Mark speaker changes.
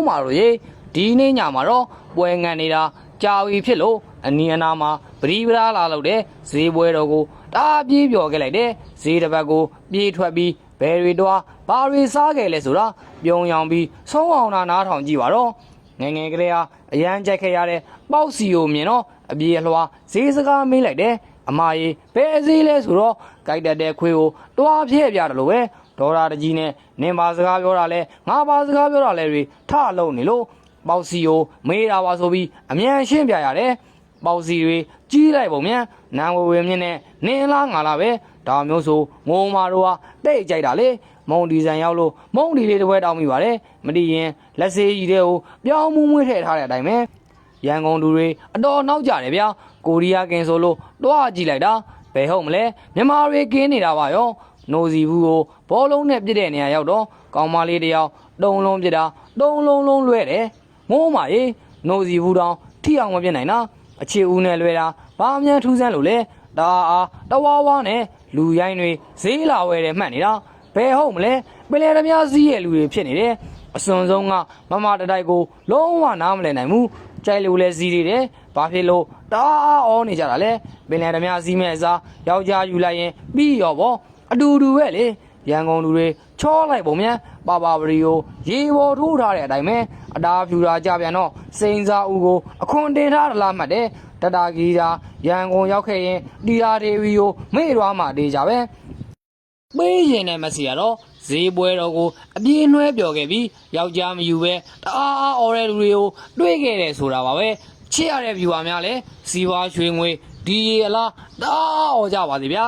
Speaker 1: းမာတို့ရေဒီနေ့ညမှာတော့ပွဲငံနေတာကြာပြီဖြစ်လို့အနီးအနားမှာပရိပရာလာလို့တဲ့ဈေးပွဲတော်ကိုတားပြေးပြော်ခဲ့လိုက်တဲ့ဈေးတစ်ပတ်ကိုပြေးထွက်ပြီးဘယ်တွေတော့ဘာတွေစားခဲ့လဲဆိုတာပြုံးရောင်ပြီးဆုံးအောင်နားထောင်ကြည့်ပါတော့ငယ်ငယ်ကလေးဟာအရန်ကြိုက်ခဲ့ရတဲ့ပေါ့စီကိုမြင်တော့အပြေးအလွှာဈေးစကားမေးလိုက်တယ်အမကြီးဘယ်ဈေးလဲဆိုတော့ကြိုက်တတ်တဲ့ခွေးကိုတွားဖြဲ့ပြတယ်လို့ပဲဒေါ်လာတကြီးနဲ့နင်ပါစကားပြောတာလဲငါပါစကားပြောတာလဲတွေထလုံးနေလို့ပေါ့စီကိုမေးတာပါဆိုပြီးအမြန်ရှင်းပြရတယ်ပေါ့စီတွေကြီးလိုက်ပုံမြန်နန်းဝဝမြင့်နဲ့နင်းလားငါလားပဲဒါမျိုးဆိုငုံမာတို့ဟာတိတ်ကြိုက်တာလေမုံဒီဇိုင်ရောက်လို့မုံဒီလေးတစ်ပွဲတောင်းမိပါတယ်မတည်ရင်လက်စေးကြီးတဲ့ကိုပြောင်းမှုမွေးထည့်ထားတဲ့အတိုင်းပဲရန်ကုန်သူတွေအတော်နောက်ကြတယ်ဗျာကိုရီးယားကင်ဆိုလို့တွားကြည့်လိုက်တာဘယ်ဟုတ်မလဲမြန်မာတွေကင်းနေတာပါရောနိုစီဘူးကိုဘောလုံးနဲ့ပြစ်တဲ့နေရာရောက်တော့ကောင်မလေးတယောက်တုံလုံးပြစ်တာတုံလုံးလွဲတယ်ငိုးမာရေနိုစီဘူးတောင်ထိအောင်မပြစ်နိုင်တာအခြေဦးနဲ့လွဲတာဘာမှန်းထူးဆန်းလို့လဲဒါအားတဝါဝါနဲ့လူရိုင်းတွေဈေးလာဝဲတယ်မှတ်နေတာဘယ်ဟုတ်မလဲပလဲသမားစည်းရဲ့လူတွေဖြစ်နေတယ်အစွန်ဆုံးကမမတတိုက်ကိုလုံးဝနားမလည်နိုင်ဘူးကြိုက်လို့လဲစည်းနေတယ်ဘာဖြစ်လို့တအားအောနေကြတာလဲပလဲသမားစည်းမဲ့အစားယောက်ျားယူလိုက်ရင်ပြီးရောပေါ့အတူတူပဲလေရန်ကုန်လူတွေချောလိုက်ပုံမြန်ပါပါပရီကိုရေပေါ်ထိုးထားတဲ့အတိုင်းပဲအတားဖြူတာကြပြန်တော့စိန်စာဦးကိုအခွန်တင်ထားသလားမှတ်တယ်တတာကီးသာရန်ကုန်ရောက်ခဲ့ရင်တီယာဒေဝီကိုမေ့သွားမှတေးကြပဲပေးရင်နဲ့မစီရတော့ဈေးပွဲတော်ကိုအပြေးနှွဲပြော်ခဲ့ပြီးယောက်ျားမယူပဲတအားအော်တဲ့လူတွေကိုတွေးခဲ့တယ်ဆိုတာပါပဲချစ်ရတဲ့ view ပါများလဲစီးပွားရွှေငွေဒီရေအလားတအားအော်ကြပါစေဗျာ